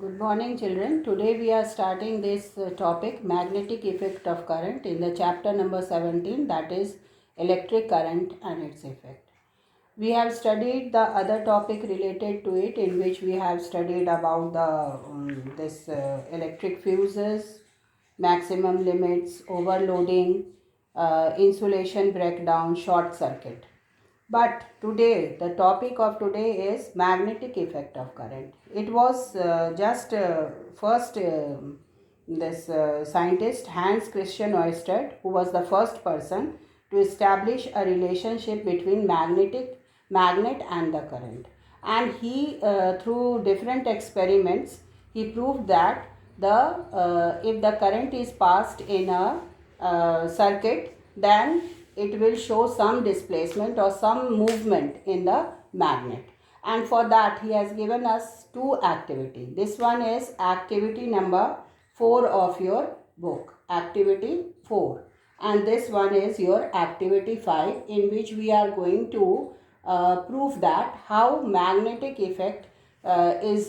Good morning, children. Today we are starting this topic magnetic effect of current in the chapter number 17, that is electric current and its effect. We have studied the other topic related to it, in which we have studied about the this electric fuses, maximum limits, overloading, insulation breakdown, short circuit. But today, the topic of today is magnetic effect of current. It was just first this scientist Hans Christian Ørsted, who was the first person to establish a relationship between magnet and the current. And he, through different experiments, he proved that the if the current is passed in a circuit, then it will show some displacement or some movement in the magnet. And for that he has given us two activity. This one is activity number 4 of your book, activity 4, and this one is your activity 5, in which we are going to prove that how magnetic effect is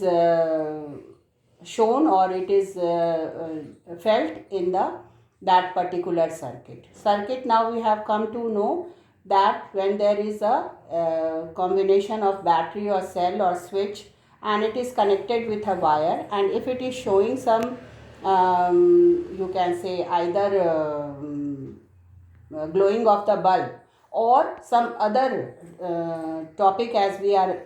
shown, or it is felt in the that particular circuit. Now we have come to know that when there is a combination of battery or cell or switch, and it is connected with a wire, and if it is showing some you can say either glowing of the bulb or some other topic, as we are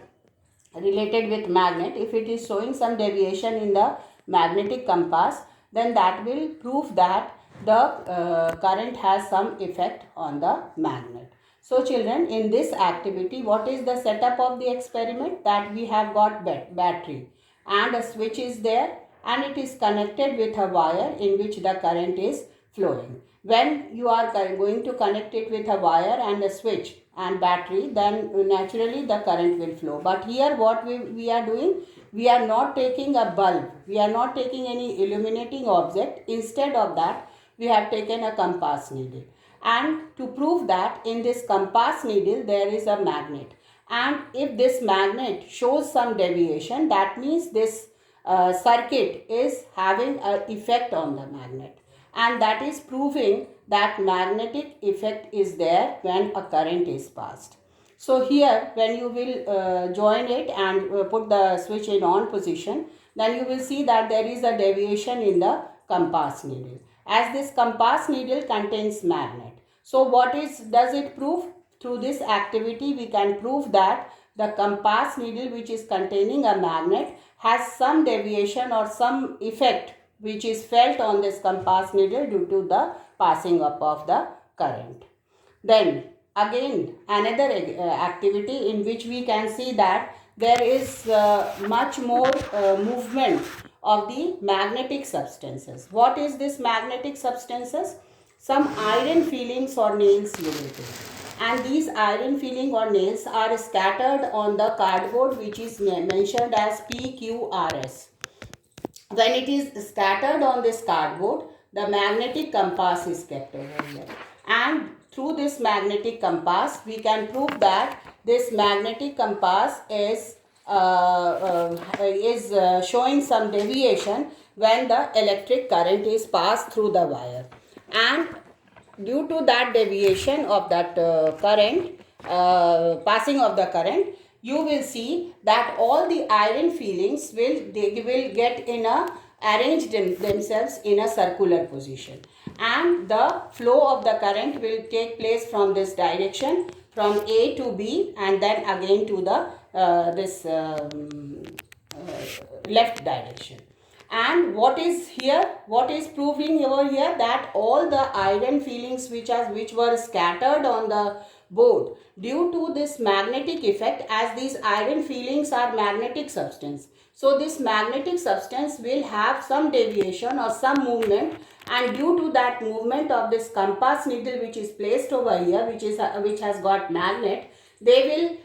related with magnet, if it is showing some deviation in the magnetic compass, then that will prove that the current has some effect on the magnet. So children, in this activity, what is the setup of the experiment? That we have got battery and a switch is there, and it is connected with a wire in which the current is flowing. When you are going to connect it with a wire and a switch and battery, then naturally the current will flow. But here what we are doing, we are not taking a bulb, we are not taking any illuminating object. Instead of that, we have taken a compass needle, and to prove that in this compass needle there is a magnet, and if this magnet shows some deviation, that means this circuit is having an effect on the magnet, and that is proving that magnetic effect is there when a current is passed. So here, when you will join it and put the switch in on position, then you will see that there is a deviation in the compass needle, as this compass needle contains magnet. So what does it prove? Through this activity we can prove that the compass needle, which is containing a magnet, has some deviation or some effect which is felt on this compass needle due to the passing up of the current. Then again another activity in which we can see that there is much more movement of the magnetic substances. What is this magnetic substances? Some iron fillings or nails you will take, and these iron filling or nails are scattered on the cardboard, which is mentioned as PQRS. When it is scattered on this cardboard, the magnetic compass is kept over here, and through this magnetic compass we can prove that this magnetic compass is showing some deviation when the electric current is passed through the wire, and due to that deviation of that current, passing of the current, you will see that all the iron fillings will get in a arranged themselves in a circular position, and the flow of the current will take place from this direction, from A to B, and then again to the this left direction. And what is here, what is proving over here, that all the iron fillings which were scattered on the board, due to this magnetic effect, as these iron fillings are magnetic substance, so this magnetic substance will have some deviation or some movement, and due to that movement of this compass needle which is placed over here, which has got magnet, they will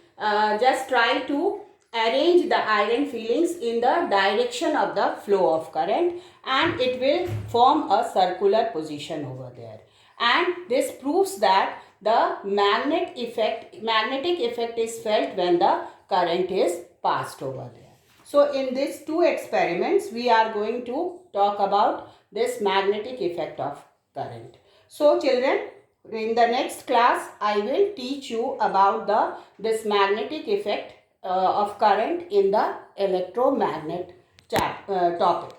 just try to arrange the iron fillings in the direction of the flow of current, and it will form a circular position over there. And this proves that the magnetic effect is felt when the current is passed over there. So in these two experiments, we are going to talk about this magnetic effect of current. So children, in the next class, I will teach you about this magnetic effect of current in the electromagnet topic.